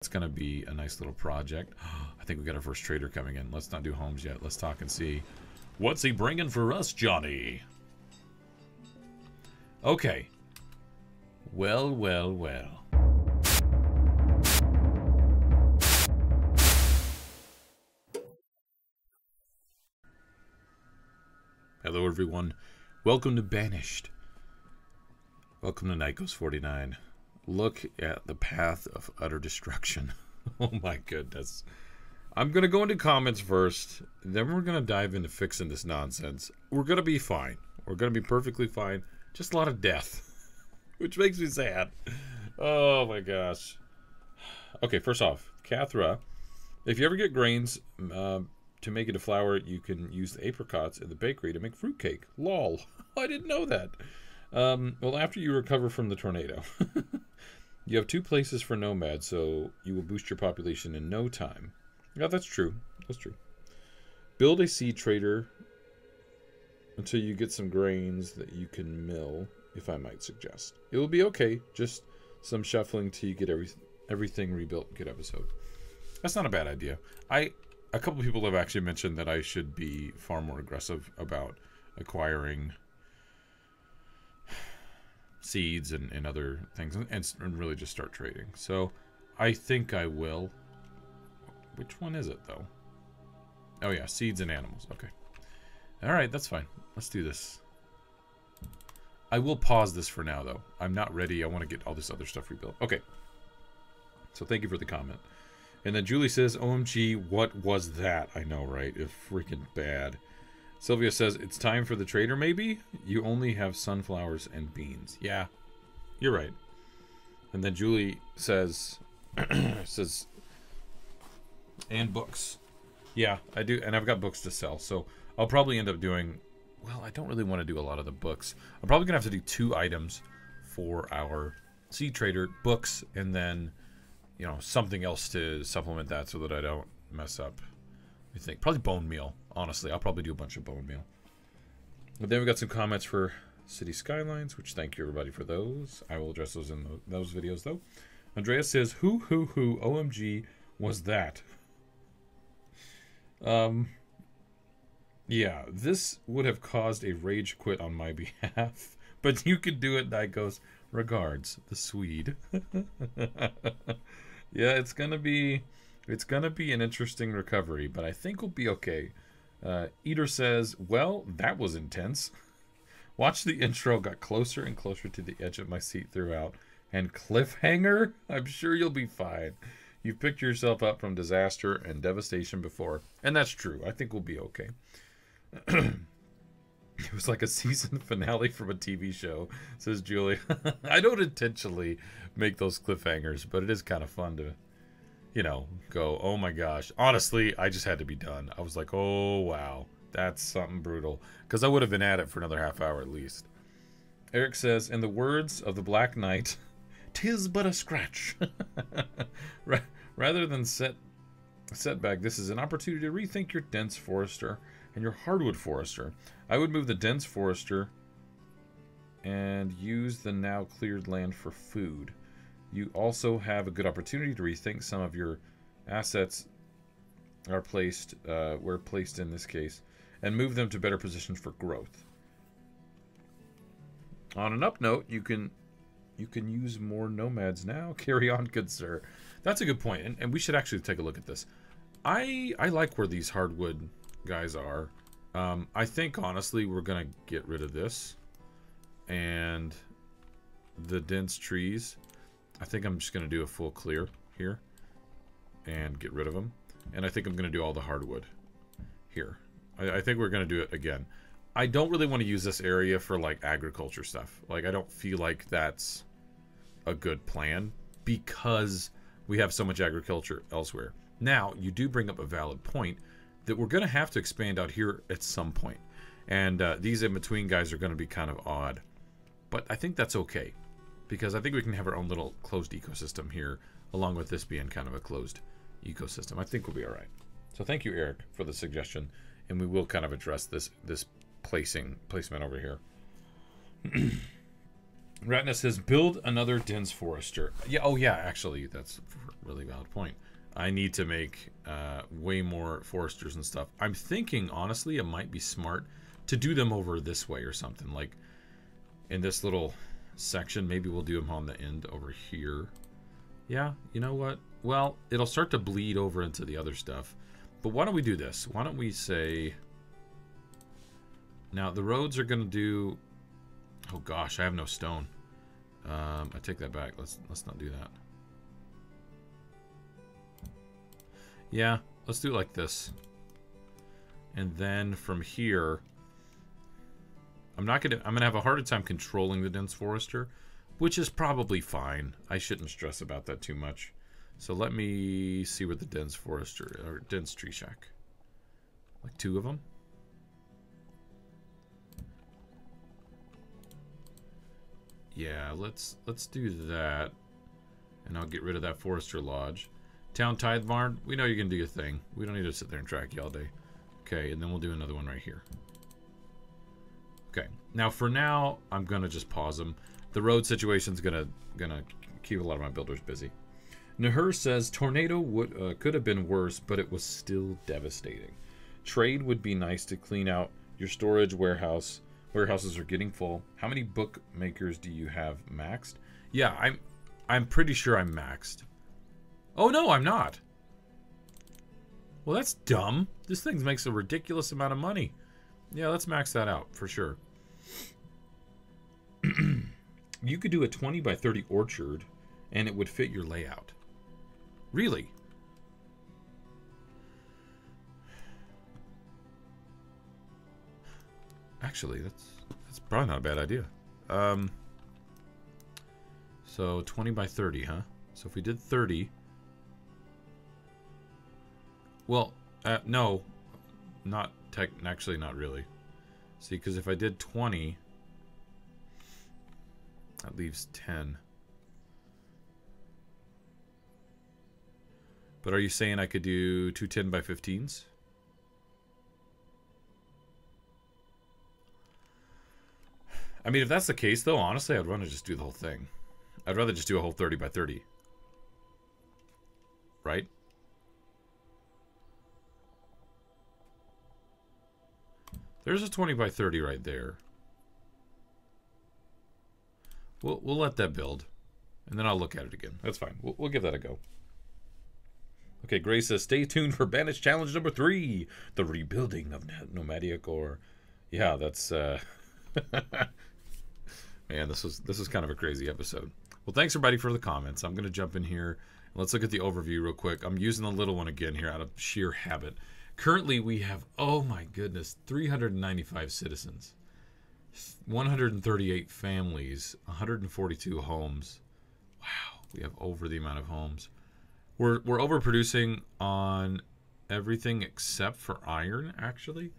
It's going to be a nice little project. I think we got our first trader coming in. Let's not do homes yet. Let's talk and see. What's he bringing for us, Johnny? Okay. Well, well, well. Hello, everyone. Welcome to Banished. Welcome to Nikos 49. Look at the path of utter destruction. Oh my goodness. I'm going to go into comments first. Then we're going to dive into fixing this nonsense. We're going to be fine. We're going to be perfectly fine. Just a lot of death. Which makes me sad. Oh my gosh. Okay, first off, Cathra. If you ever get grains to make it a flour, you can use the apricots in the bakery to make fruitcake. Lol. I didn't know that. Well, after you recover from the tornado, you have 2 places for nomads, so you will boost your population in no time. Yeah, that's true. That's true. Build a seed trader until you get some grains that you can mill, if I might suggest. It will be okay. Just some shuffling till you get everything rebuilt. Good episode. That's not a bad idea. A couple of people have actually mentioned that I should be far more aggressive about acquiring seeds and other things and really just start trading. So I think I will. Which one is it though? Oh yeah, seeds and animals. Okay. All right, that's fine. Let's do this. I will pause this for now though. I'm not ready. I want to get all this other stuff rebuilt. Okay. So thank you for the comment. And then Julie says, OMG, what was that? I know, right? It's freaking bad. Sylvia says, it's time for the trader, maybe? You only have sunflowers and beans. Yeah, you're right. And then Julie says, and books. Yeah, I do. And I've got books to sell. So I'll probably end up doing, well, I don't really want to do a lot of the books. I'm probably going to have to do 2 items for our seed trader, books, and then, you know, something else to supplement that so that I don't mess up. I think probably bone meal. Honestly, I'll probably do a bunch of bone meal. But then we got some comments for City Skylines, which thank you everybody for those. I will address those in those videos though. Andreas says, who, OMG was that? Yeah, this would have caused a rage quit on my behalf, but you could do it. Nikos. Regards, the Swede. Yeah, it's gonna be an interesting recovery, but I think we'll be okay. Eater says, well, that was intense. Watch the intro, got closer and closer to the edge of my seat throughout. And cliffhanger? I'm sure you'll be fine. You've picked yourself up from disaster and devastation before. And that's true. I think we'll be okay. It was like a season finale from a TV show, says Julie. I don't intentionally make those cliffhangers, but it is kind of fun to, you know, go, oh my gosh. Honestly, I just had to be done. I was like, oh wow, that's something brutal. Because I would have been at it for another half hour at least. Eric says, in the words of the Black Knight, 'tis but a scratch. Rather than setback, this is an opportunity to rethink your dense forester and your hardwood forester. I would move the dense forester and use the now cleared land for food. You also have a good opportunity to rethink some of your assets are placed, were placed in this case, and move them to better positions for growth. On an up note, you can use more nomads now. Carry on, good sir. That's a good point, and we should actually take a look at this. I like where these hardwood guys are. I think honestly we're gonna get rid of this and the dense trees. I think I'm just gonna do a full clear here and get rid of them, and I think I'm gonna do all the hardwood here. I think we're gonna do it again. I don't really want to use this area for like agriculture stuff. Like I don't feel like that's a good plan because we have so much agriculture elsewhere. Now you do bring up a valid point that we're going to have to expand out here at some point. And these in-between guys are going to be kind of odd. But I think that's okay. Because I think we can have our own little closed ecosystem here, along with this being kind of a closed ecosystem. I think we'll be alright. So thank you, Eric, for the suggestion. And we will kind of address this placement over here. Ratna says, build another dense forester. Yeah, oh yeah, actually, that's a really valid point. I need to make way more foresters and stuff. I'm thinking, honestly, it might be smart to do them over this way or something. Like, in this little section, maybe we'll do them on the end over here. Yeah, you know what? Well, it'll start to bleed over into the other stuff. But why don't we do this? Why don't we say... Now, the roads are going to do... Oh gosh, I have no stone. I take that back. Let's not do that. Yeah, let's do it like this. And then from here, I'm gonna have a harder time controlling the dense forester, which is probably fine. I shouldn't stress about that too much. So let me see what the dense forester or dense tree shack. Like 2 of them. Yeah, let's do that. And I'll get rid of that forester lodge. Town tithe barn, we know you can do your thing. We don't need to sit there and track you all day. Okay, and then we'll do another one right here. Okay, now for now, I'm gonna just pause them. The road situation's gonna keep a lot of my builders busy. Nahur says tornado could have been worse, but it was still devastating. Trade would be nice to clean out your storage warehouse. Warehouses are getting full. How many bookmakers do you have maxed? Yeah, I'm pretty sure I'm maxed. Oh no, I'm not. Well, that's dumb. This thing makes a ridiculous amount of money. Yeah, let's max that out for sure. You could do a 20 by 30 orchard and it would fit your layout. Really? Actually, that's probably not a bad idea. So 20 by 30, huh? So if we did 30... Well, no. Actually, not really. See, because if I did 20... That leaves 10. But are you saying I could do 2 10 by 15s? I mean, if that's the case, though, honestly, I'd rather just do the whole thing. I'd rather just do a whole 30 by 30. Right? There's a 20 by 30 right there. We'll let that build. And then I'll look at it again. That's fine. We'll give that a go. Okay, Grace says, stay tuned for Banished Challenge number 3. The rebuilding of Nomadia Corp. Yeah, that's... Man, this was kind of a crazy episode. Well, thanks everybody for the comments. I'm going to jump in here. Let's look at the overview real quick. I'm using the little one again here out of sheer habit. Currently, we have, oh my goodness, 395 citizens, 138 families, 142 homes. Wow, we have over the amount of homes. We're overproducing on everything except for iron, actually.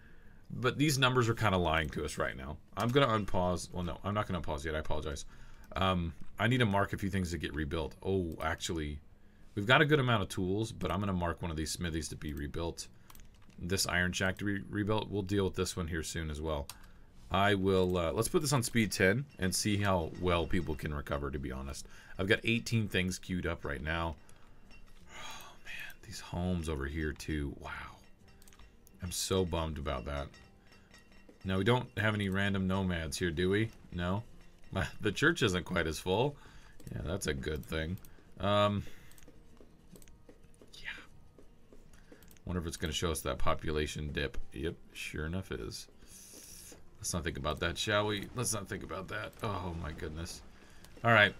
But these numbers are kind of lying to us right now. I'm going to unpause. Well, no, I'm not going to unpause yet. I apologize. I need to mark a few things to get rebuilt. Oh, actually, we've got a good amount of tools, but I'm going to mark one of these smithies to be rebuilt. This iron shack to be rebuilt. We'll deal with this one here soon as well. I will, let's put this on speed 10 and see how well people can recover, to be honest. I've got 18 things queued up right now. Oh, man, these homes over here, too. Wow. I'm so bummed about that. Now, we don't have any random nomads here, do we? No? The church isn't quite as full. Yeah, that's a good thing. Yeah. Wonder if it's going to show us that population dip. Yep, sure enough it is. Let's not think about that, shall we? Let's not think about that. Oh, my goodness. All right.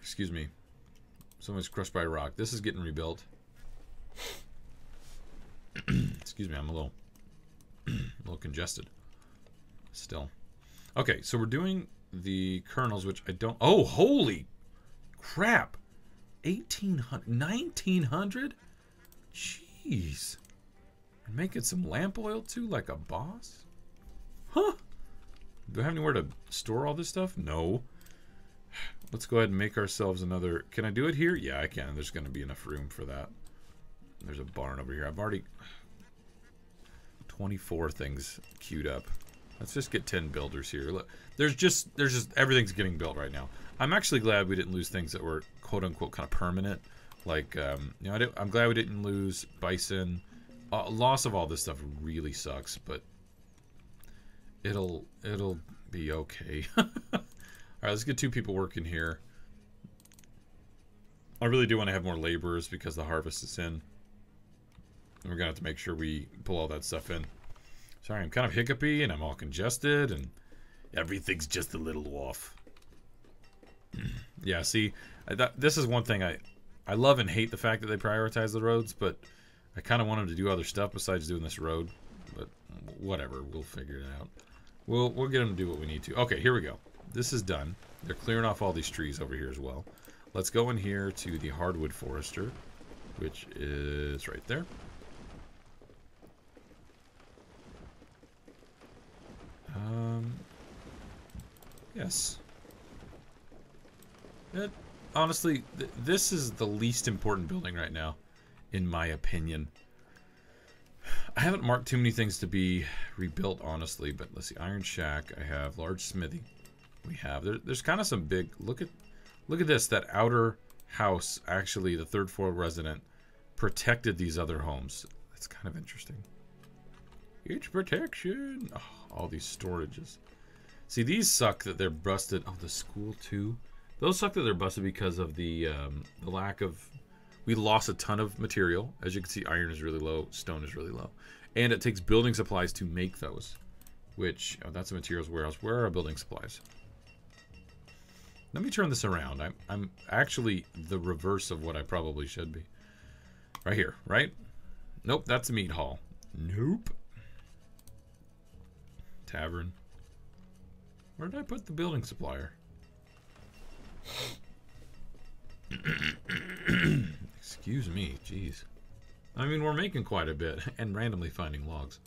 Excuse me. Someone's crushed by a rock. This is getting rebuilt. Excuse me, I'm a little congested still. Okay, so we're doing the kernels, which I don't... Oh, holy crap. 1,800, 1,900? Jeez. You're making some lamp oil too, like a boss? Huh? Do I have anywhere to store all this stuff? No. Let's go ahead and make ourselves another... Can I do it here? Yeah, I can. There's going to be enough room for that. There's a barn over here. I've already... 24 things queued up. Let's just get 10 builders here. Look, there's just everything's getting built right now. I'm actually glad we didn't lose things that were quote unquote kind of permanent. Like, you know, I'm glad we didn't lose bison. Loss of all this stuff really sucks, but it'll be okay. All right, let's get 2 people working here. I really do want to have more laborers because the harvest is in. And we're gonna have to make sure we pull all that stuff in. Sorry, I'm kind of hiccupy and I'm all congested and everything's just a little off. Yeah, see, this is one thing I love and hate the fact that they prioritize the roads, but I kind of want them to do other stuff besides doing this road. But whatever, we'll figure it out. We'll get them to do what we need to. Okay, here we go. This is done. They're clearing off all these trees over here as well. Let's go in here to the hardwood forester, which is right there. Yes. Honestly, this is the least important building right now, in my opinion. I haven't marked too many things to be rebuilt, honestly, but let's see. Iron shack. I have large smithy. We have there's kind of some big. Look at this. That outer house, actually, the 3rd floor resident protected these other homes. That's kind of interesting. It's protection. Oh, all these storages. See, these suck that they're busted. Oh, the school too. Those suck that they're busted because of the lack of. We lost a ton of material. As you can see, iron is really low, stone is really low, and it takes building supplies to make those. Which that's a materials warehouse. Where are our building supplies? Let me turn this around. I'm actually the reverse of what I probably should be. Right here, right? Nope, that's a meat hall. Nope. Tavern. Where did I put the building supplier? Excuse me, jeez. I mean, we're making quite a bit and randomly finding logs.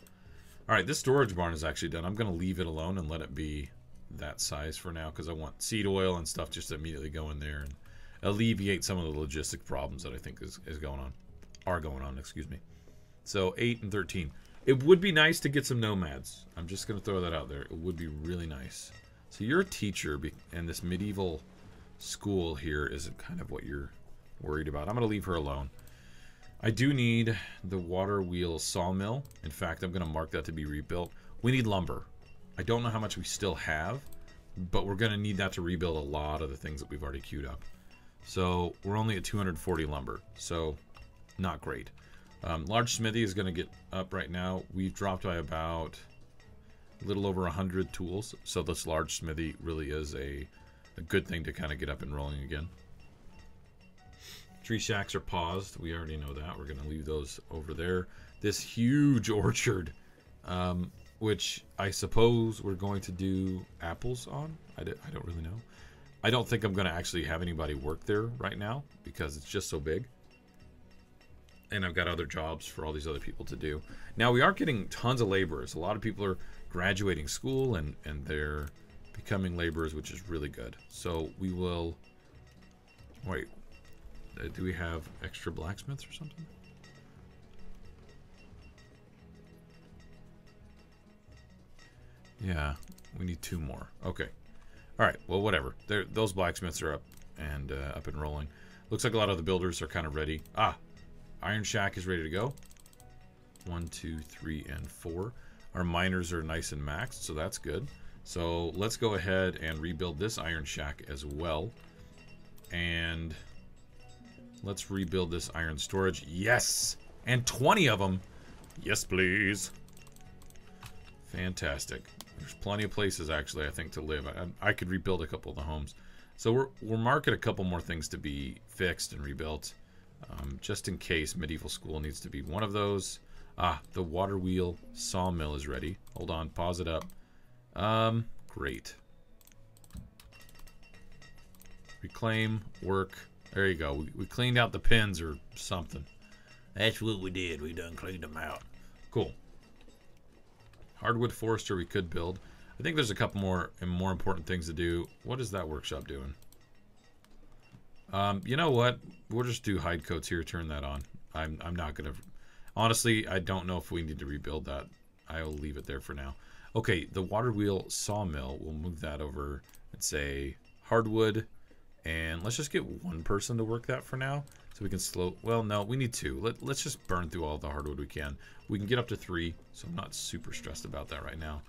Alright, this storage barn is actually done. I'm going to leave it alone and let it be that size for now because I want seed oil and stuff just to immediately go in there and alleviate some of the logistic problems that I think are going on, excuse me. So 8 and 13. It would be nice to get some nomads. I'm just going to throw that out there. It would be really nice. So you're a teacher, and this medieval school here isn't kind of what you're worried about. I'm going to leave her alone. I do need the water wheel sawmill. In fact, I'm going to mark that to be rebuilt. We need lumber. I don't know how much we still have, but we're going to need that to rebuild a lot of the things that we've already queued up. So we're only at 240 lumber, so not great. Large smithy is going to get up right now. We've dropped by about a little over 100 tools, so this large smithy really is a good thing to kind of get up and rolling again. Tree shacks are paused. We already know that. We're going to leave those over there. This huge orchard, which I suppose we're going to do apples on. I don't really know. I don't think I'm going to actually have anybody work there right now because it's just so big. And I've got other jobs for all these other people to do. Now, we are getting tons of laborers. A lot of people are graduating school and they're becoming laborers, which is really good. So we will... Wait. Do we have extra blacksmiths or something? Yeah, we need 2 more. Okay. Alright, well, whatever. Those blacksmiths are up and rolling. Looks like a lot of the builders are kind of ready. Ah! Iron shack is ready to go. 1, 2, 3, and 4. Our miners are nice and maxed, so that's good. So let's go ahead and rebuild this iron shack as well. And let's rebuild this iron storage. Yes! And 20 of them. Yes, please. Fantastic. There's plenty of places, actually, I think, to live. I could rebuild a couple of the homes. So we're marking a couple more things to be fixed and rebuilt. Just in case medieval school needs to be one of those. Ah, the water wheel sawmill is ready. Hold on, pause it up. Great. Reclaim, work. There you go. We cleaned out the pins or something. That's what we did. We done cleaned them out. Cool. Hardwood forester we could build. I think there's a couple more and more important things to do. What is that workshop doing? You know what? We'll just do hide coats here. Turn that on. I'm not going to... Honestly, I don't know if we need to rebuild that. I'll leave it there for now. Okay, the water wheel sawmill, we'll move that over and say hardwood. And let's just get one person to work that for now. So we can slow... Well, no, we need two. Let's just burn through all the hardwood we can. We can get up to 3, so I'm not super stressed about that right now.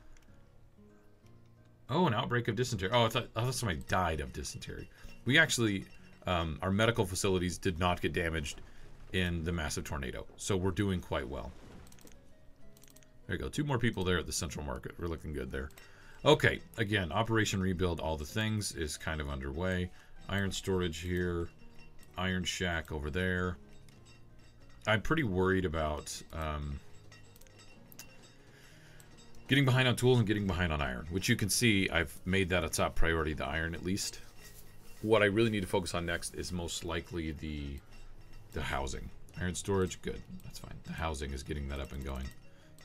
Oh, an outbreak of dysentery. Oh, I thought somebody died of dysentery. We actually... our medical facilities did not get damaged in the massive tornado. So we're doing quite well. There you go. 2 more people there at the central market. We're looking good there. Okay, again, Operation Rebuild All the Things is kind of underway. Iron storage here. Iron shack over there. I'm pretty worried about getting behind on tools and getting behind on iron, which you can see I've made that a top priority, the iron at least. What I really need to focus on next is most likely the housing. Iron storage, good. That's fine. The housing is getting that up and going.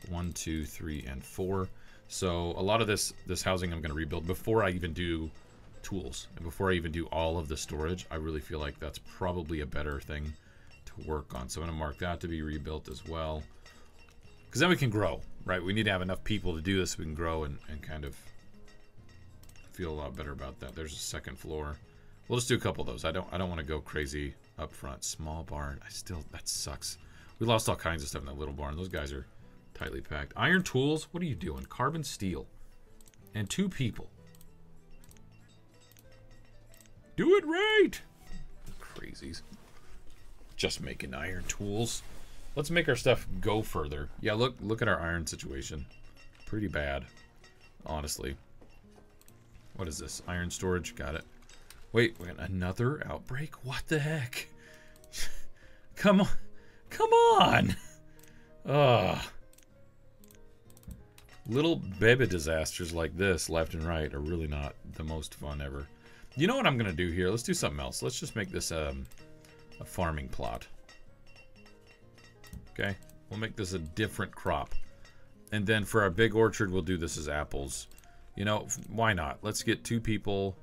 1, 2, 3, and 4. So a lot of this housing I'm going to rebuild before I even do tools and before I even do all of the storage. I really feel like that's probably a better thing to work on. So I'm going to mark that to be rebuilt as well, because then we can grow, right? We need to have enough people to do this so we can grow and kind of feel a lot better about that. There's a second floor. We'll just do a couple of those. I don't want to go crazy up front. Small barn. That sucks. We lost all kinds of stuff in that little barn. Those guys are tightly packed. Iron tools. What are you doing? Carbon steel. And 2 people. Do it right! Crazies. Just making iron tools. Let's make our stuff go further. Yeah, look at our iron situation. Pretty bad, honestly. What is this? Iron storage. Got it. Wait, another outbreak? What the heck? Come on. Come on! Ugh. Little baby disasters like this, left and right, are really not the most fun ever. You know what I'm going to do here? Let's do something else. Let's just make this a farming plot. Okay? We'll make this a different crop. And then for our big orchard, we'll do this as apples. You know, why not? Let's get 2 people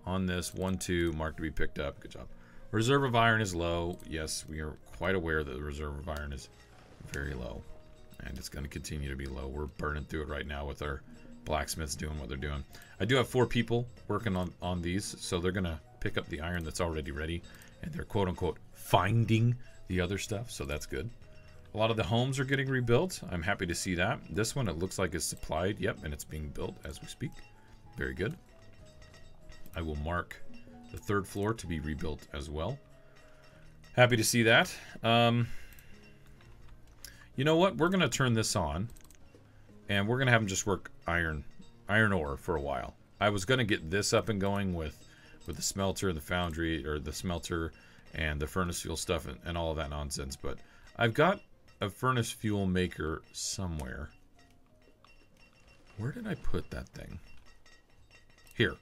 on this. 1, 2, marked to be picked up. Good job. Reserve of iron is low. Yes, we are quite aware that the reserve of iron is very low. And it's going to continue to be low. We're burning through it right now with our blacksmiths doing what they're doing. I do have 4 people working on these, so they're going to pick up the iron that's already ready, and they're quote-unquote finding the other stuff, so that's good. A lot of the homes are getting rebuilt. I'm happy to see that. This one, it looks like is supplied. Yep, and it's being built as we speak. Very good. I will mark the 3rd floor to be rebuilt as well. Happy to see that. You know what? We're going to turn this on, and we're going to have them just work iron ore for a while. I was going to get this up and going with the smelter, the foundry, or the smelter and the furnace fuel stuff and all of that nonsense, but I've got a furnace fuel maker somewhere. Where did I put that thing? Here.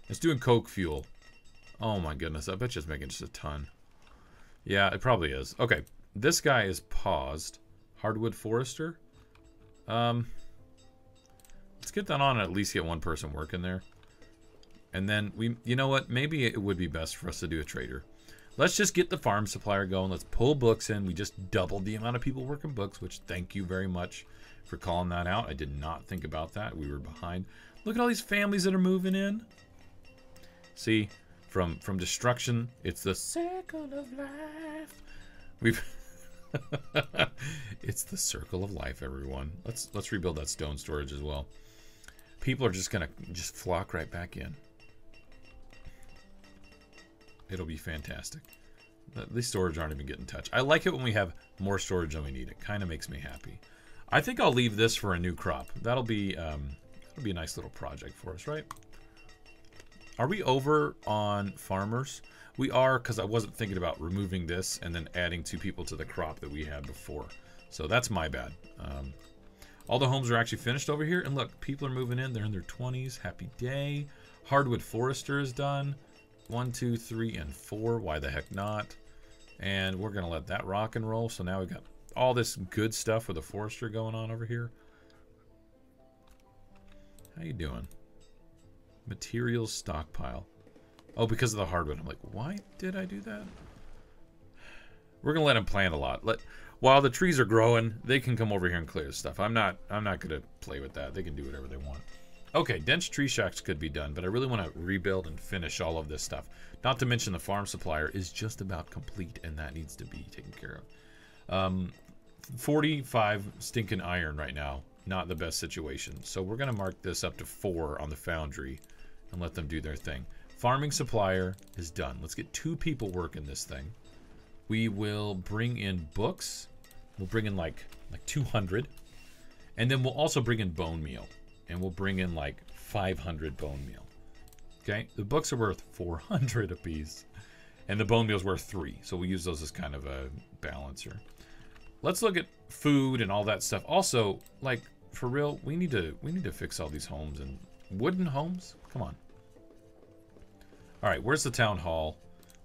It's doing coke fuel. Oh my goodness, I bet you it's making just a ton. Yeah, it probably is. Okay, this guy is paused. Hardwood forester. Let's get that on and at least get 1 person working there. And then you know what? Maybe it would be best for us to do a trader. Let's just get the farm supplier going. Let's pull books in. We just doubled the amount of people working books, which thank you very much for calling that out. I did not think about that. We were behind. Look at all these families that are moving in. See, from destruction, it's the circle of life. It's the circle of life, everyone. Let's rebuild that stone storage as well. People are just gonna flock right back in. It'll be fantastic. These storage aren't even getting touched. I like it when we have more storage than we need. It kind of makes me happy. I think I'll leave this for a new crop. That'll be a nice little project for us, right? Are we over on farmers? We are, because I wasn't thinking about removing this and then adding 2 people to the crop that we had before. So that's my bad. All the homes are actually finished over here. And look, people are moving in. They're in their 20s. Happy day. Hardwood forester is done. 1, 2, 3, and 4. Why the heck not? And we're going to let that rock and roll. So now we've got all this good stuff with the forester going on over here. How you doing? Materials stockpile. Oh, because of the hardwood. I'm like, why did I do that? We're going to let him plant a lot. while the trees are growing, they can come over here and clear stuff. I'm not gonna play with that. They can do whatever they want. Okay, dense tree shacks could be done, but I really want to rebuild and finish all of this stuff. Not to mention the farm supplier is just about complete, and that needs to be taken care of. 45 stinking iron right now. Not the best situation. So we're going to mark this up to 4 on the foundry and let them do their thing. Farming supplier is done. Let's get 2 people working this thing. We will bring in books. We'll bring in like 200. And then we'll also bring in bone meal. And we'll bring in like 500 bone meal. Okay? The books are worth 400 apiece. And the bone meal is worth 3. So we'll use those as kind of a balancer. Let's look at food and all that stuff. Also, like, for real, we need to fix all these homes. And wooden homes? Come on. Alright, where's the town hall?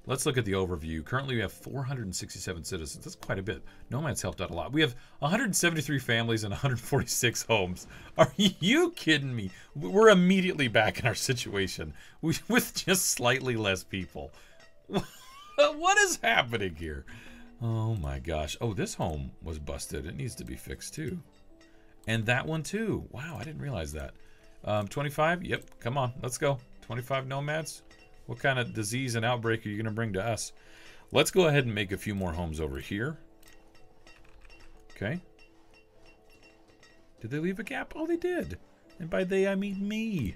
Let's look at the overview. Currently, we have 467 citizens. That's quite a bit. Nomad's helped out a lot. We have 173 families and 146 homes. Are you kidding me? We're immediately back in our situation with just slightly less people. What is happening here? Oh my gosh. Oh, this home was busted. It needs to be fixed too. And that one too. Wow, I didn't realize that. 25? Yep, come on. Let's go. 25 nomads? What kind of disease and outbreak are you going to bring to us? Let's go ahead and make a few more homes over here. Okay. Did they leave a gap? Oh, they did. And by they, I mean me.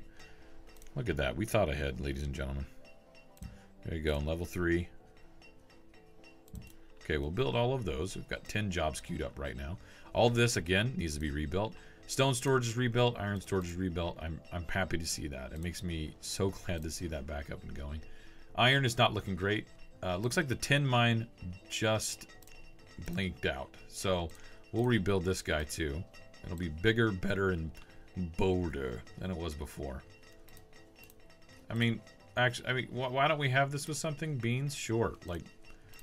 Look at that. We thought ahead, ladies and gentlemen. There you go. Level 3. Okay, we'll build all of those. We've got 10 jobs queued up right now. All this, again, needs to be rebuilt. Stone storage is rebuilt. Iron storage is rebuilt. I'm happy to see that. It makes me so glad to see that back up and going. Iron is not looking great. Looks like the tin mine just blinked out. So we'll rebuild this guy too. It'll be bigger, better, and bolder than it was before. I mean, actually, why don't we have this with something? Beans? Sure. Like,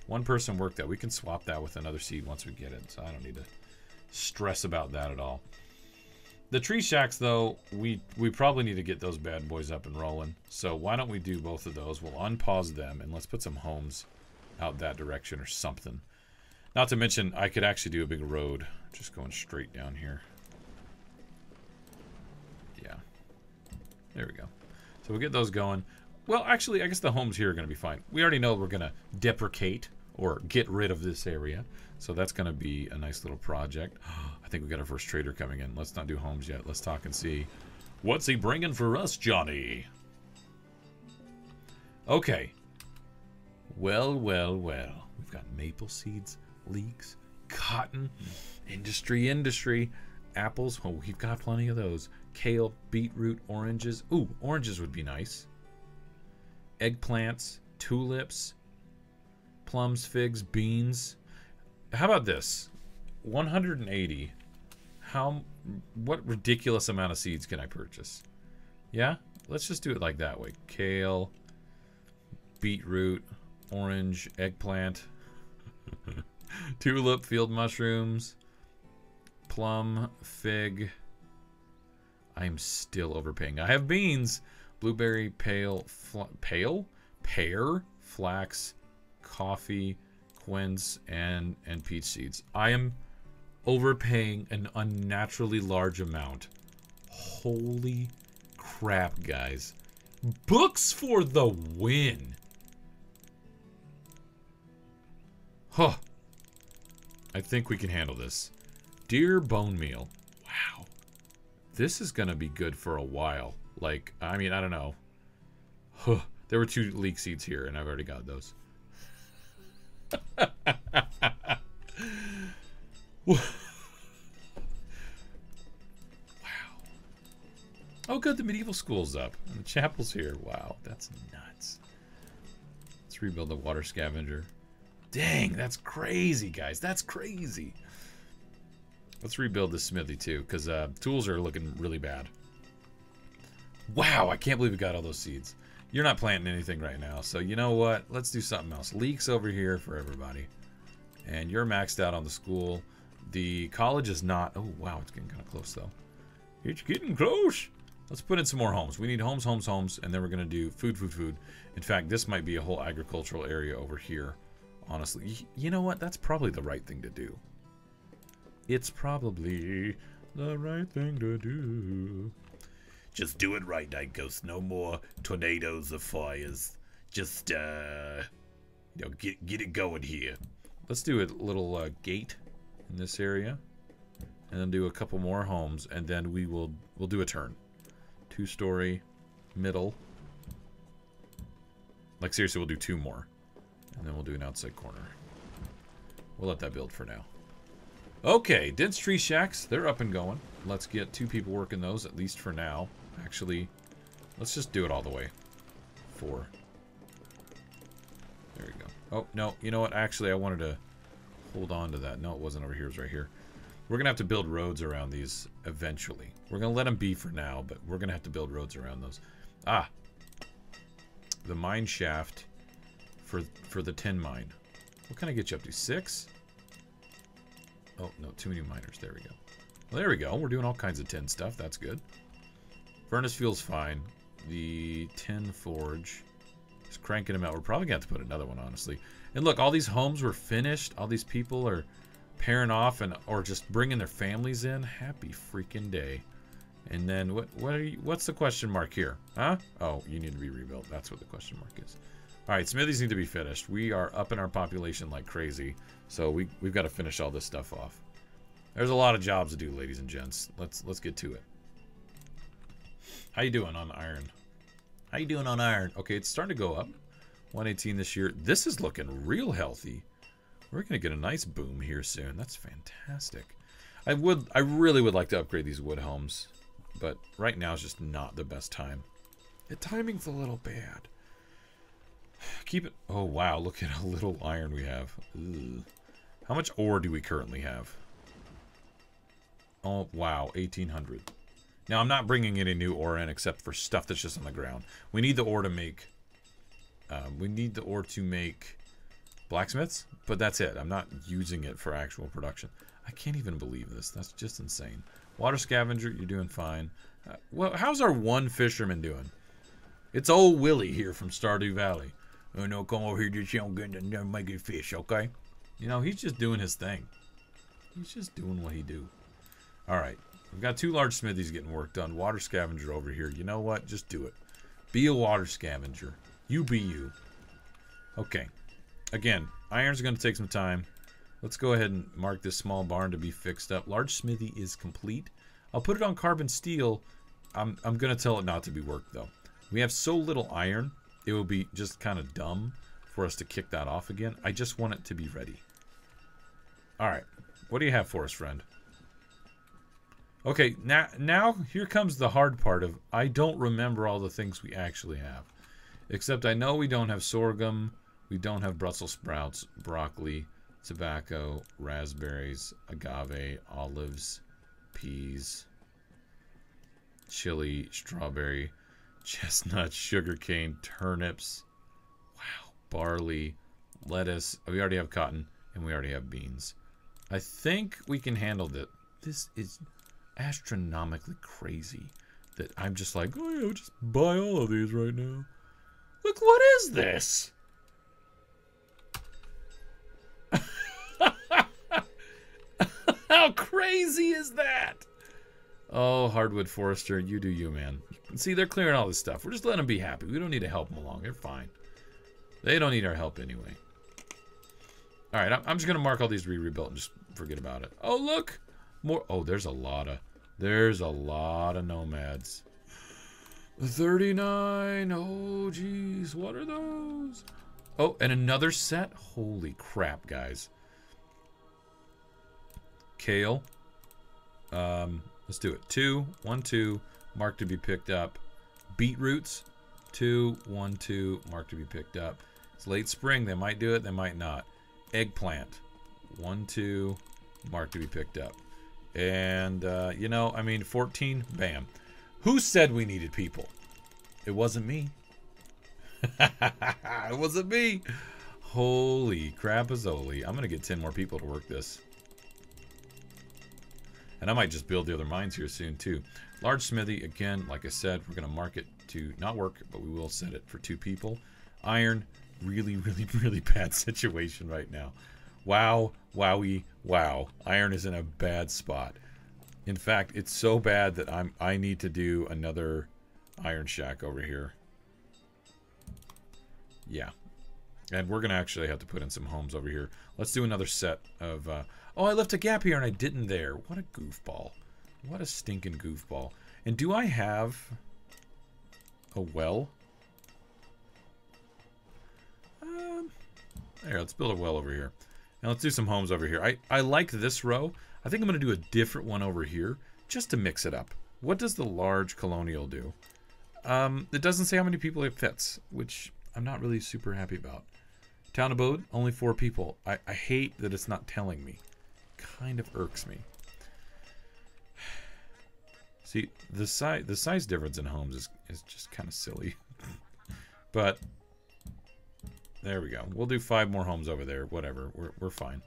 one person worked that. We can swap that with another seed once we get it. So I don't need to stress about that at all. The tree shacks, though, we probably need to get those bad boys up and rolling. So why don't we do both of those? We'll unpause them, and let's put some homes out that direction or something. Not to mention, I could actually do a big road just going straight down here. Yeah. There we go. So we'll get those going. Well, actually, I guess the homes here are going to be fine. We already know we're going to deprecate or get rid of this area. So that's going to be a nice little project. I think we got our first trader coming in. Let's not do homes yet. Let's talk and see. What's he bringing for us, Johnny? Okay. Well, well, well. We've got maple seeds, leeks, cotton, industry, apples. Oh, we've got plenty of those. Kale, beetroot, oranges. Ooh, oranges would be nice. Eggplants, tulips, plums, figs, beans. How about this? 180. What ridiculous amount of seeds can I purchase? Yeah? Let's just do it like that way. Kale, beetroot, orange, eggplant, tulip, field mushrooms, plum, fig. I am still overpaying. I have beans. Blueberry, pear, flax, coffee, quince, and peach seeds. I am overpaying an unnaturally large amount. Holy crap, guys. Books for the win. Huh. I think we can handle this. Deer bone meal. Wow. This is going to be good for a while. Like, I mean, I don't know. Huh. There were 2 leek seeds here, and I've already got those. Wow. Oh, good. The medieval school's up. And the chapel's here. Wow. That's nuts. Let's rebuild the water scavenger. Dang, that's crazy, guys. That's crazy. Let's rebuild this smithy, too, because tools are looking really bad. Wow, I can't believe we got all those seeds. You're not planting anything right now, so you know what? Let's do something else. Leeks over here for everybody. And you're maxed out on the school. The college is not. Oh, wow, it's getting kind of close, though. It's getting close. Let's put in some more homes. We need homes, homes, homes, and then we're going to do food, food, food. In fact, this might be a whole agricultural area over here, honestly. You know what? That's probably the right thing to do. It's probably the right thing to do. Just do it right, Night Ghost. No more tornadoes or fires. Just, you know, get it going here. Let's do a little gate in this area. And then do a couple more homes. And then we'll do a turn. 2-story, middle. Like, seriously, we'll do 2 more. And then we'll do an outside corner. We'll let that build for now. Okay, dense tree shacks. They're up and going. Let's get 2 people working those, at least for now. Actually, let's just do it all the way. 4. There we go. Oh, no. You know what? Actually, I wanted to hold on to that. No, it wasn't over here. It was right here. We're going to have to build roads around these eventually. We're going to let them be for now, but we're going to have to build roads around those. Ah. The mine shaft for the tin mine. What can I get you up to? 6? Oh, no. Too many miners. There we go. Well, there we go. We're doing all kinds of tin stuff. That's good. Furnace fuel's fine. The tin forge is cranking them out. We're probably going to have to put another one, honestly. And look, all these homes were finished. All these people are pairing off or just bringing their families in. Happy freaking day. And then what's the question mark here? Huh? Oh, you need to be rebuilt. That's what the question mark is. All right, smithies need to be finished. We are up in our population like crazy. So we've got to finish all this stuff off. There's a lot of jobs to do, ladies and gents. Let's get to it. How you doing on iron? How you doing on iron? Okay, it's starting to go up. 118 this year. This is looking real healthy. We're going to get a nice boom here soon. That's fantastic. I really would like to upgrade these wood homes, but right now is just not the best time. The timing's a little bad. Keep it. Oh, wow. Look at how little iron we have. Ugh. How much ore do we currently have? Oh, wow. 1,800. Now, I'm not bringing any new ore in except for stuff that's just on the ground. We need the ore to make... blacksmiths, but that's it. I'm not using it for actual production. I can't even believe this. That's just insane. Water scavenger, you're doing fine. Well, how's our one fisherman doing? It's old Willie here from Stardew Valley. Oh, no, come over here, just don't get to make it fish, okay? You know, he's just doing his thing. He's just doing what he do. All right. We've got 2 large smithies getting work done. Water scavenger over here. You know what? Just do it. Be a water scavenger. You be you. Okay. Again, iron's going to take some time. Let's go ahead and mark this small barn to be fixed up. Large smithy is complete. I'll put it on carbon steel. I'm going to tell it not to be worked, though. We have so little iron, it will be just kind of dumb for us to kick that off again. I just want it to be ready. All right. What do you have for us, friend? Okay, now here comes the hard part of I don't remember all the things we actually have. Except I know we don't have sorghum, we don't have Brussels sprouts, broccoli, tobacco, raspberries, agave, olives, peas, chili, strawberry, chestnut, sugarcane, turnips, wow, barley, lettuce. We already have cotton, and we already have beans. I think we can handle that. This is astronomically crazy that I'm just like, oh yeah, just buy all of these right now. Look, what is this? How crazy is that? Oh, Hardwood Forester, you do you, man. See, they're clearing all this stuff. We're just letting them be happy. We don't need to help them along. They're fine. They don't need our help anyway. All right, I'm just going to mark all these rebuilt and just forget about it. Oh, look. More. Oh, there's a lot of nomads. 39. Oh, geez. What are those? Oh, and another set? Holy crap, guys. Kale. Let's do it. 2, 1, 2. Mark to be picked up. Beetroots. 2, 1, 2. Mark to be picked up. It's late spring. They might do it. They might not. Eggplant. 1, 2. Mark to be picked up. And, you know, I mean, 14. Bam. Who said we needed people? It wasn't me. It wasn't me. Holy crapazoli. I'm going to get 10 more people to work this. And I might just build the other mines here soon, too. Large smithy, again, like I said, we're going to mark it to not work, but we will set it for 2 people. Iron, really, really, really bad situation right now. Wow, wowie, wow. Iron is in a bad spot. In fact, it's so bad that I need to do another iron shack over here. Yeah. And we're going to actually have to put in some homes over here. Let's do another set of... oh, I left a gap here and I didn't there. What a goofball. What a stinking goofball. And do I have a well? There, let's build a well over here. And let's do some homes over here. I like this row. I think I'm going to do a different one over here just to mix it up. What does the large colonial do? It doesn't say how many people it fits, which I'm not really super happy about. Town abode, only 4 people. I hate that it's not telling me. Kind of irks me. See, the size difference in homes is just kind of silly. But there we go. We'll do 5 more homes over there. Whatever. We're fine.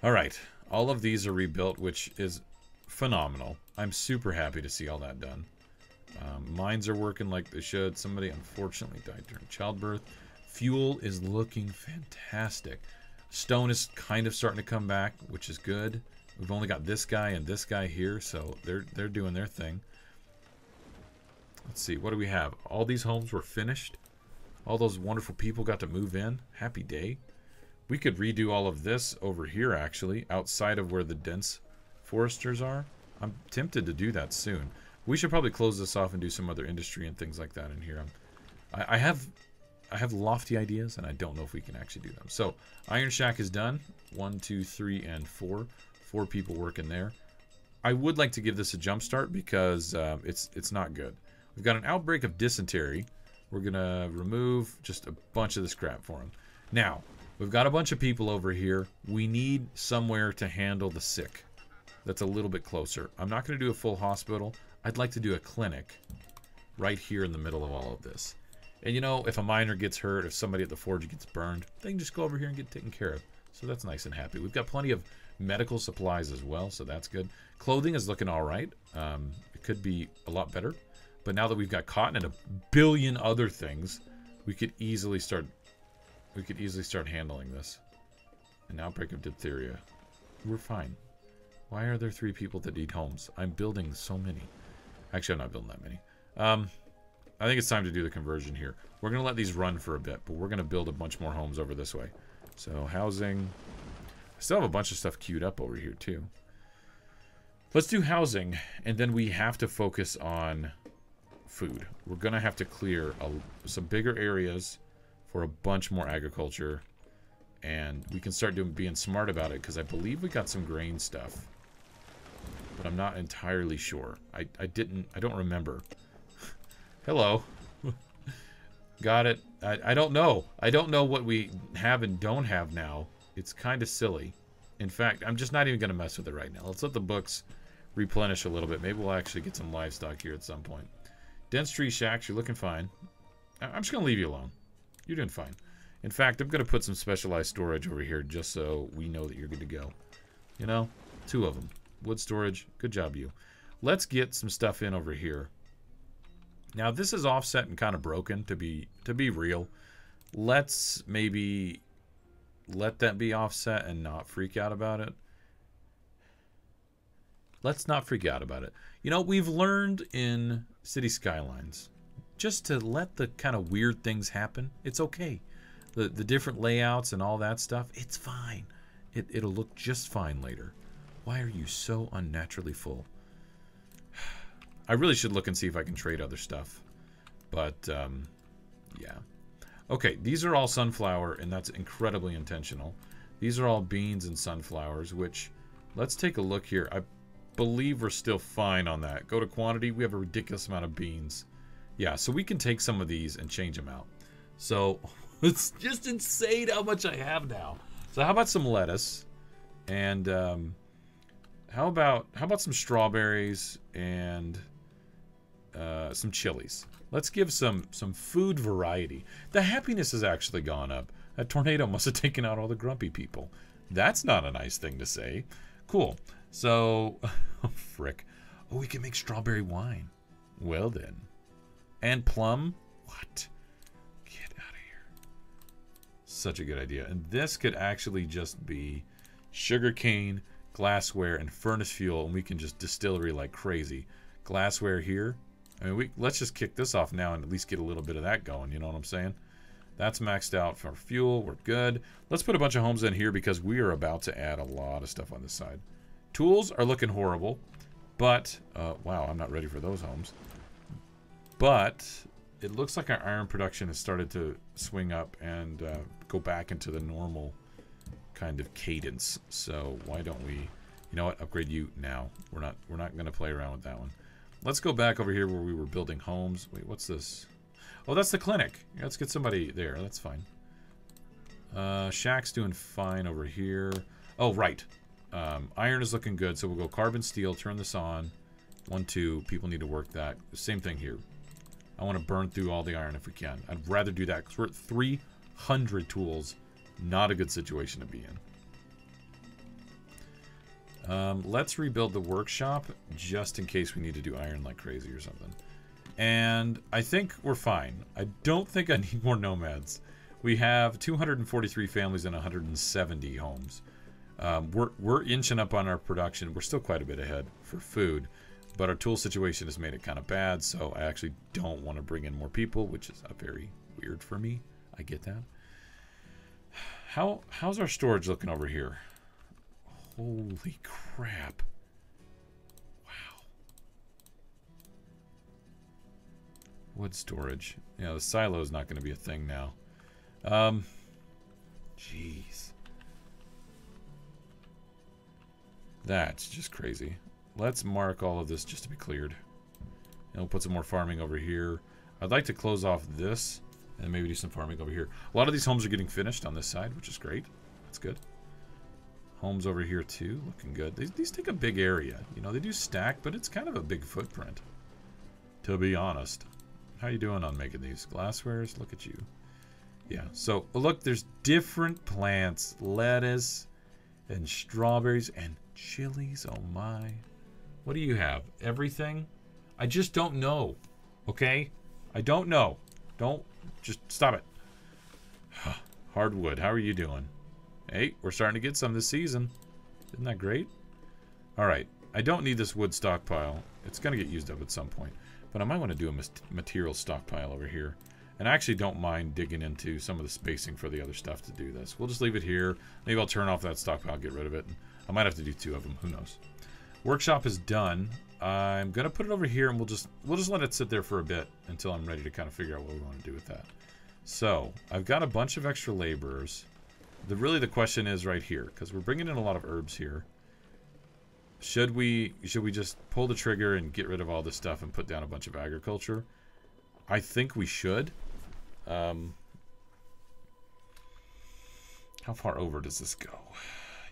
All right. All of these are rebuilt, which is phenomenal. I'm super happy to see all that done. Mines are working like they should. Somebody unfortunately died during childbirth. Fuel is looking fantastic. Stone is kind of starting to come back, which is good. We've only got this guy and this guy here, so they're doing their thing. Let's see, what do we have? All these homes were finished. All those wonderful people got to move in. Happy day. We could redo all of this over here, actually, outside of where the dense foresters are. I'm tempted to do that soon. We should probably close this off and do some other industry and things like that in here. I have lofty ideas, and I don't know if we can actually do them. So, Iron Shack is done. 1, 2, 3, and 4. 4 people working there. I would like to give this a jump start because it's not good. We've got an outbreak of dysentery. We're going to remove just a bunch of this crap for him. Now, we've got a bunch of people over here. We need somewhere to handle the sick. That's a little bit closer. I'm not going to do a full hospital. I'd like to do a clinic right here in the middle of all of this. And you know, if a miner gets hurt, if somebody at the forge gets burned, they can just go over here and get taken care of. So that's nice and happy. We've got plenty of medical supplies as well, so that's good. Clothing is looking all right. It could be a lot better. But now that we've got cotton and a billion other things, we could easily start handling this. An outbreak of diphtheria. We're fine. Why are there 3 people that need homes? I'm building so many. Actually, I'm not building that many. I think it's time to do the conversion here. We're going to let these run for a bit, but we're going to build a bunch more homes over this way. So, housing. I still have a bunch of stuff queued up over here, too. Let's do housing, and then we have to focus on food. We're going to have to clear some bigger areas for a bunch more agriculture, and we can start being smart about it, because I believe we got some grain stuff. But I'm not entirely sure. I don't remember. Hello. Got it. I don't know. I don't know what we have and don't have now. It's kind of silly. In fact, I'm just not even going to mess with it right now. Let's let the books replenish a little bit. Maybe we'll actually get some livestock here at some point. Dense tree shacks, you're looking fine. I'm just going to leave you alone. You're doing fine. In fact, I'm going to put some specialized storage over here just so we know that you're good to go. You know, 2 of them. Wood storage. Good job, you. Let's get some stuff in over here. Now, this is offset and kind of broken, to be real. Let's maybe let that be offset and not freak out about it. Let's not freak out about it. You know, we've learned in City Skylines just to let the kind of weird things happen. It's okay. The different layouts and all that stuff, it's fine. It'll look just fine later. Why are you so unnaturally full? I really should look and see if I can trade other stuff. But, yeah. Okay, these are all sunflower, and that's incredibly intentional. These are all beans and sunflowers, which, let's take a look here. I believe we're still fine on that. Go to quantity, we have a ridiculous amount of beans. Yeah, so we can take some of these and change them out. So, it's just insane how much I have now. So how about some lettuce? And, how about some strawberries and some chilies. Let's give some food variety. The happiness has actually gone up. That tornado must have taken out all the grumpy people. That's not a nice thing to say. Cool. So, oh, frick. Oh, we can make strawberry wine. Well then. And plum? What? Get out of here. Such a good idea. And this could actually just be sugarcane, glassware, and furnace fuel, and we can just distillery like crazy. Glassware here. I mean, let's just kick this off now and at least get a little bit of that going. You know what I'm saying? That's maxed out for fuel. We're good. Let's put a bunch of homes in here because we are about to add a lot of stuff on this side. Tools are looking horrible, but wow, I'm not ready for those homes. But it looks like our iron production has started to swing up and go back into the normal kind of cadence. So why don't we, you know what, upgrade you now. We're not going to play around with that one. Let's go back over here where we were building homes. Wait, what's this? Oh, that's the clinic. Yeah, let's get somebody there. That's fine. Shack's doing fine over here. Oh, right. Iron is looking good, so we'll go carbon steel, turn this on. 1, 2, people need to work that. Same thing here. I want to burn through all the iron if we can. I'd rather do that because we're at 300 tools. Not a good situation to be in. Let's rebuild the workshop just in case we need to do iron like crazy or something. And I think we're fine. I don't think I need more nomads. We have 243 families and 170 homes. We're inching up on our production. We're still quite a bit ahead for food. But our tool situation has made it kind of bad, so I actually don't want to bring in more people, which is very weird for me. I get that. How's our storage looking over here? Holy crap. Wow. Wood storage. Yeah, the silo is not going to be a thing now. Jeez. That's just crazy. Let's mark all of this just to be cleared. And we'll put some more farming over here. I'd like to close off this and maybe do some farming over here. A lot of these homes are getting finished on this side, which is great. That's good. Homes over here too, looking good. These take a big area. You know, they do stack, but it's kind of a big footprint, to be honest. How you doing on making these? Glasswares? Look at you. Yeah, so look, there's different plants. Lettuce and strawberries and chilies. Oh my. What do you have? Everything? I just don't know. Okay? I don't know. Don't. Just stop it. Hardwood. How are you doing? Hey, we're starting to get some this season. Isn't that great? Alright. I don't need this wood stockpile. It's going to get used up at some point. But I might want to do a material stockpile over here. And I actually don't mind digging into some of the spacing for the other stuff to do this. We'll just leave it here. Maybe I'll turn off that stockpile, get rid of it. I might have to do 2 of them. Who knows? Workshop is done. I'm going to put it over here, and we'll just let it sit there for a bit until I'm ready to kind of figure out what we want to do with that. So, I've got a bunch of extra laborers. Really the question is right here, because we're bringing in a lot of herbs here. Should we just pull the trigger and get rid of all this stuff and put down a bunch of agriculture? I think we should. How far over does this go?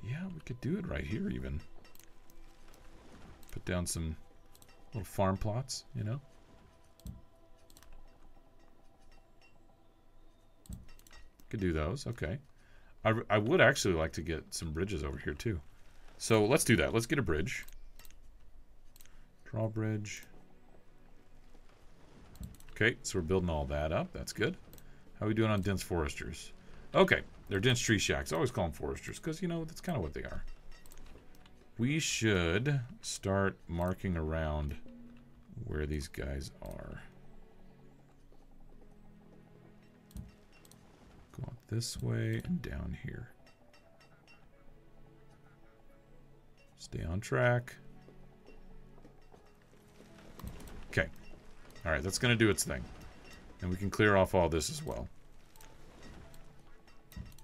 Yeah, we could do it right here even. Put down some little farm plots, you know? Could do those, okay. I would actually like to get some bridges over here too. So let's do that. Let's get a bridge. Drawbridge. Okay, so we're building all that up. That's good. How are we doing on dense foresters? Okay, they're dense tree shacks. I always call them foresters because, you know, that's kind of what they are. We should start marking around where these guys are. Go up this way and down here. Stay on track. Okay. Alright, that's going to do its thing. And we can clear off all this as well.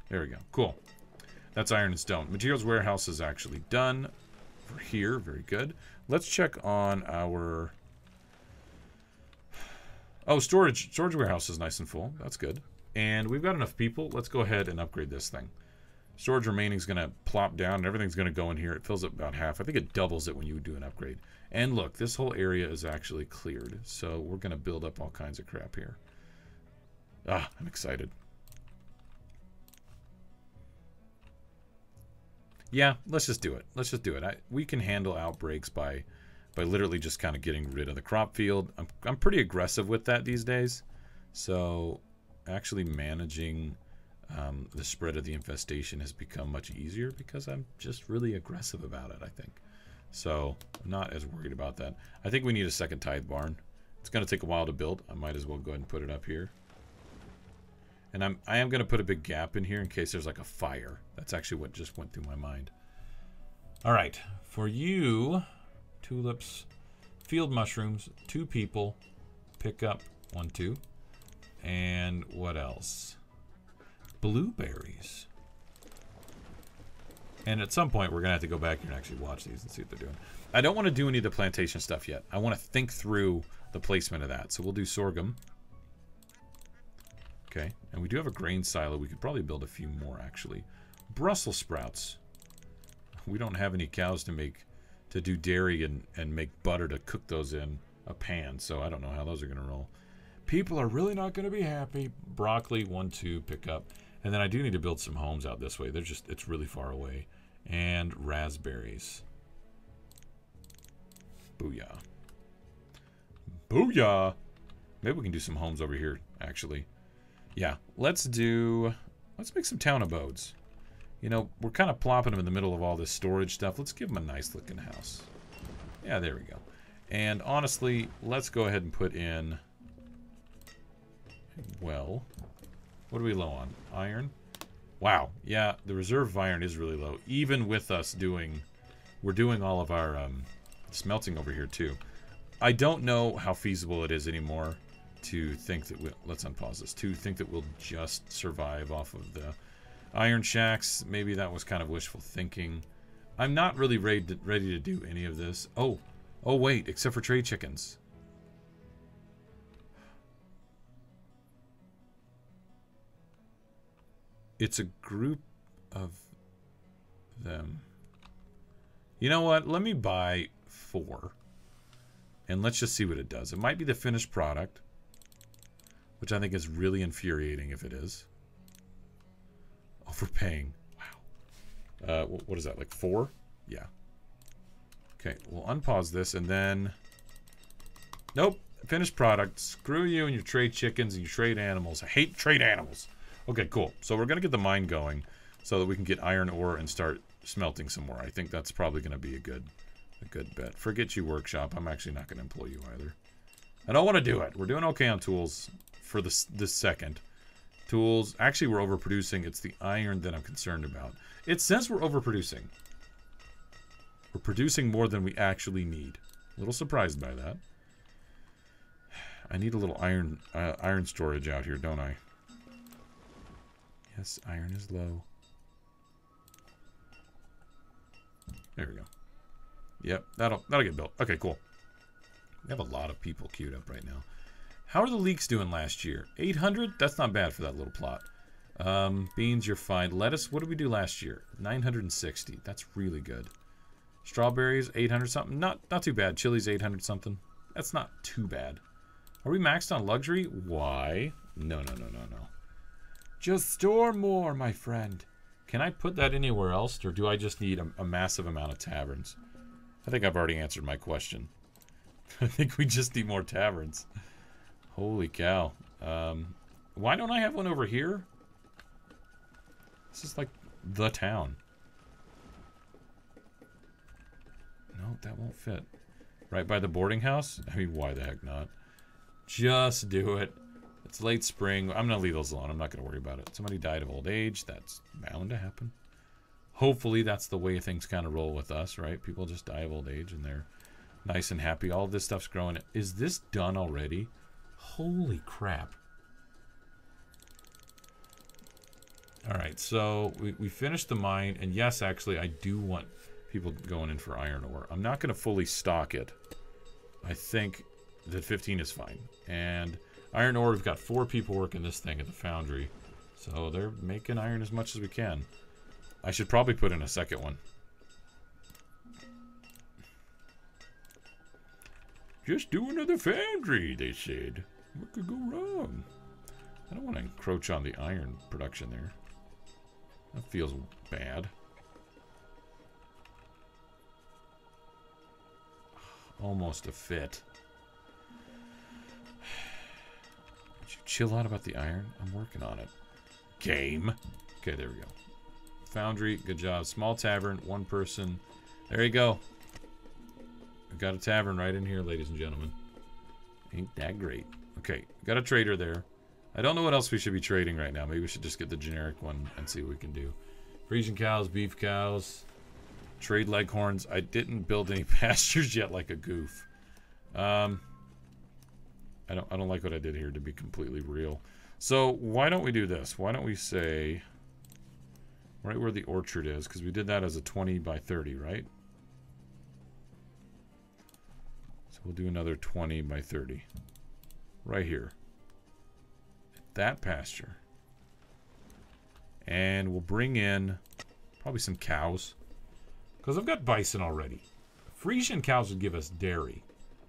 There we go. Cool. That's iron and stone. Materials warehouse is actually done for here. Very good. Let's check on our... Oh, storage warehouse is nice and full. That's good. And we've got enough people. Let's go ahead and upgrade this thing. Storage remaining is going to plop down and everything's going to go in here. It fills up about half. I think it doubles it when you do an upgrade. And look, this whole area is actually cleared. So we're going to build up all kinds of crap here. Ah, I'm excited. Yeah, let's just do it. Let's just do it. We can handle outbreaks by literally just kind of getting rid of the crop field. I'm pretty aggressive with that these days. So actually managing the spread of the infestation has become much easier because I'm just really aggressive about it, I think. So I'm not as worried about that. I think we need a second tithe barn. It's going to take a while to build. I might as well go ahead and put it up here. And I am going to put a big gap in here in case there's like a fire. That's actually what just went through my mind. All right. For you, tulips, field mushrooms, 2 people, pick up 1, 2. And what else? Blueberries. And at some point, we're going to have to go back here and actually watch these and see what they're doing. I don't want to do any of the plantation stuff yet. I want to think through the placement of that. So we'll do sorghum. Okay. And we do have a grain silo. We could probably build a few more, actually. Brussels sprouts. We don't have any cows to do dairy and make butter to cook those in a pan. So I don't know how those are going to roll. People are really not going to be happy. Broccoli, 1, 2, pick up. And then I do need to build some homes out this way. It's really far away. And raspberries. Booyah. Booyah! Maybe we can do some homes over here, actually. Yeah, let's make some town abodes. You know, we're kind of plopping them in the middle of all this storage stuff. Let's give them a nice looking house. Yeah, there we go. And honestly, let's go ahead and put in... Well, what are we low on? Iron? Wow, yeah, the reserve of iron is really low. Even with us we're doing all of our smelting over here too. I don't know how feasible it is anymore to think that let's unpause this. To think that we'll just survive off of the iron shacks. Maybe that was kind of wishful thinking. I'm not really ready to do any of this. Oh wait, except for trade chickens. It's a group of them. You know what? Let me buy 4. And let's just see what it does. It might be the finished product, which I think is really infuriating if it is. Overpaying. Wow. What is that? Like 4? Yeah. Okay, we'll unpause this and then... Nope. Finished product. Screw you and your trade chickens and your trade animals. I hate trade animals. Okay, cool. So we're going to get the mine going so that we can get iron ore and start smelting some more. I think that's probably going to be a good bet. Forget you, workshop. I'm actually not going to employ you either. I don't want to do it. We're doing okay on tools for this second. Tools. Actually, we're overproducing. It's the iron that I'm concerned about. It says we're overproducing. We're producing more than we actually need. A little surprised by that. I need a little iron storage out here, don't I? Yes, iron is low. There we go. Yep, that'll get built. Okay, cool. We have a lot of people queued up right now. How are the leeks doing last year? 800? That's not bad for that little plot. Beans, you're fine. Lettuce, what did we do last year? 960. That's really good. Strawberries, 800 something. Not too bad. Chilies, 800 something. That's not too bad. Are we maxed on luxury? Why? No. Just store more, my friend. Can I put that anywhere else, or do I just need a massive amount of taverns? I think I've already answered my question. I think we just need more taverns. Holy cow. Why don't I have one over here? This is like the town. No, that won't fit. Right by the boarding house? I mean, why the heck not? Just do it. It's late spring. I'm going to leave those alone. I'm not going to worry about it. Somebody died of old age. That's bound to happen. Hopefully that's the way things kind of roll with us, right? People just die of old age and they're nice and happy. All this stuff's growing. Is this done already? Holy crap. All right, so we finished the mine. And yes, actually, I do want people going in for iron ore. I'm not going to fully stock it. I think that 15 is fine. And iron ore, we've got 4 people working this thing at the foundry. So they're making iron as much as we can. I should probably put in a second one. Just do another foundry, they said. What could go wrong? I don't want to encroach on the iron production there. That feels bad. Almost a fit. Would you chill out about the iron? I'm working on it. came. Okay, there we go. Foundry, good job. Small tavern, 1 person. There you go. We've got a tavern right in here, ladies and gentlemen. Ain't that great. Okay, got a trader there. I don't know what else we should be trading right now. Maybe we should just get the generic one and see what we can do. Frisian cows, beef cows, trade leghorns. I didn't build any pastures yet like a goof. I don't like what I did here, to be completely real. So why don't we do this? Why don't we say right where the orchard is, because we did that as a 20 by 30, right? So we'll do another 20 by 30 right here. That pasture. And we'll bring in probably some cows, because I've got bison already. Frisian cows would give us dairy,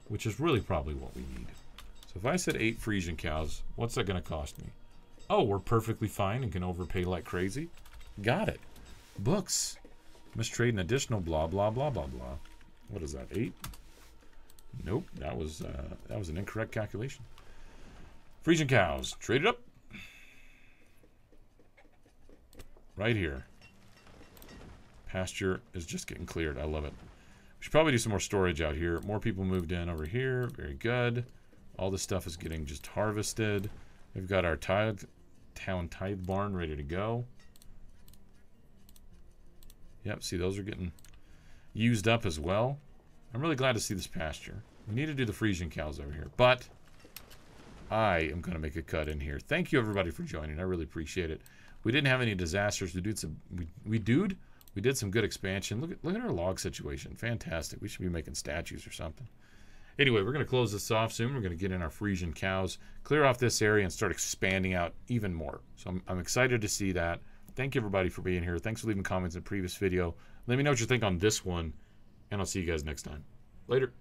which is really probably what we need. So if I said 8 Frisian cows, what's that going to cost me? Oh, we're perfectly fine and can overpay like crazy. Got it. Books. Must trade an additional blah, blah, blah, blah, blah. What is that, 8? Nope, that was an incorrect calculation. Frisian cows. Trade it up. Right here. Pasture is just getting cleared. I love it. We should probably do some more storage out here. More people moved in over here. Very good. All this stuff is getting just harvested. We've got our town tithe barn ready to go. Yep, see, those are getting used up as well. I'm really glad to see this pasture. We need to do the Frisian cows over here, but I am going to make a cut in here. Thank you, everybody, for joining. I really appreciate it. We didn't have any disasters. We did some good expansion. Look at our log situation. Fantastic. We should be making statues or something. Anyway, we're going to close this off soon. We're going to get in our Frisian cows, clear off this area, and start expanding out even more. So I'm excited to see that. Thank you, everybody, for being here. Thanks for leaving comments in the previous video. Let me know what you think on this one, and I'll see you guys next time. Later.